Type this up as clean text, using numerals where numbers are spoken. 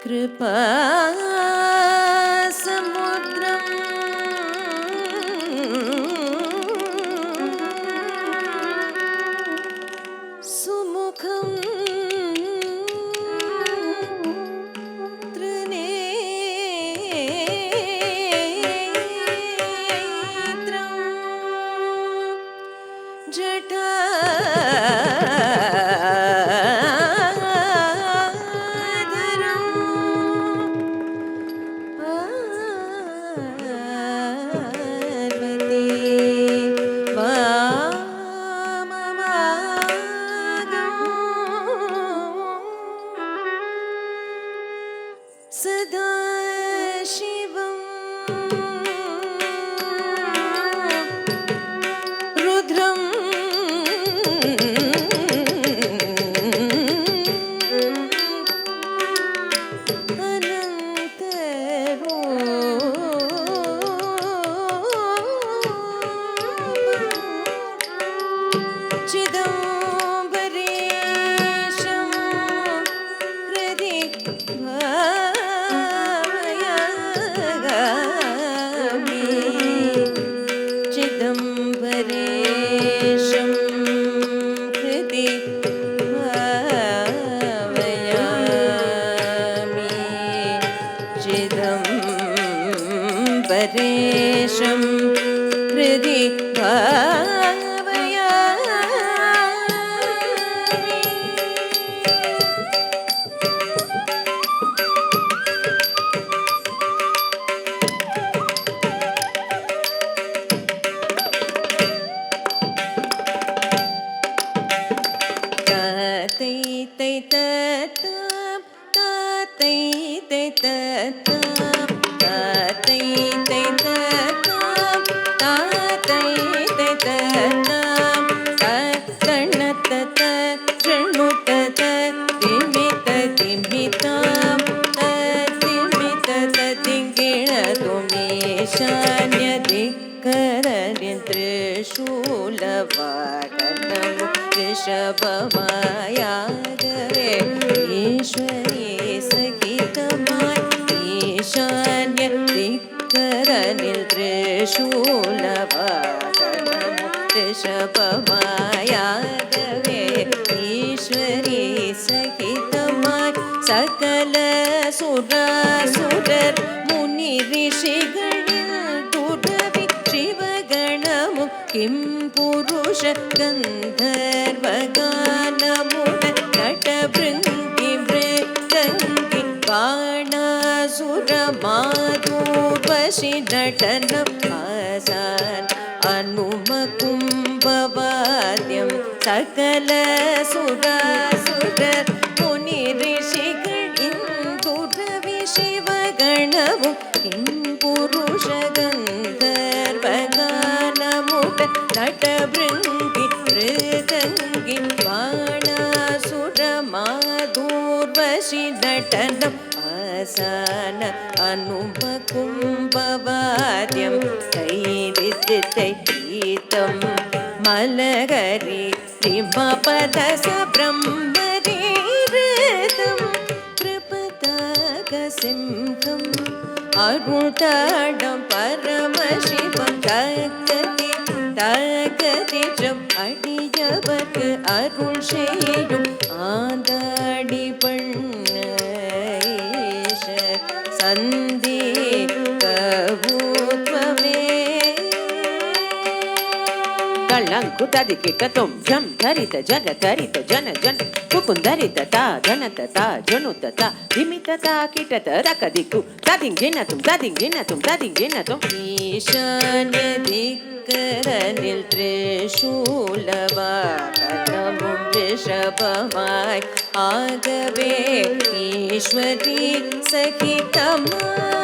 कृपा समुद्रम सुमुखम त्रिनेत्रम जटा सदा शिवं रुद्रं अनन्तरूपं चिदंबरेशं हृदि चिदंबरेशं हृदि भावयामि चिदंबरेशं हृदि ऋषभमायागरे ईश्वरी सहितमाय ईशान्य दिक्करनिल त्रिशूलवाहनम् ऋषभमायागरे ईश्वरी सहितमाय सकल सुरासुरर मुनि ऋषिगणिल दुर्वी शिवगणमु किं पुरुष गन्धर्वगानमुन नटभृङ्गि मृदङ्गि बाणासुरमाधुर्वशि नटन आसान् अनुमकुम्भवा சகல சுராசுரர் முனி ரிஷிகள் இந்துரவி சிவகணமும் புருஷ கந்தர்வகானமுடன் நடபிருங்கி ருதங்கி பாணாசுரமாதூர்வசி நடனம் ஆசான அனுபகும்பவாத்யம் தைரித்தை கீதம் மலகரி ரிமபதச பிரம்மரீரதம் பிரபதாக சிம்ஹம் அருள்தாடம் பரமசிவம் தகதி தகதிஜம் அடியவர்க்கு அருள் செய்யும் ஆதாடி பண்ண சந்தி கபூத்வமே கள்ளங்குததி கிட்டதும் ஜம் தரித ஜன தரித ஜன ஜன ಕುಕುಂದರಿತ ತಾ ಧನತ ತಾ ಜನುತ ತಾ ದಿಮಿತ ತಾ ಕಿಟತ ರಕದಿಕ್ಕು ತದಿಂಗಿನತುಂ ತದಿಂಗಿನತುಂ ತದಿಂಗಿನತುಂ ಈಶಾನ್ಯ ದಿಕ್ಕರನಿல் ತ್ರಿಶೂಲವಾகனமும் ரிஷபமாய் ஆகவே ஈஸ்வரி சகிதமாய்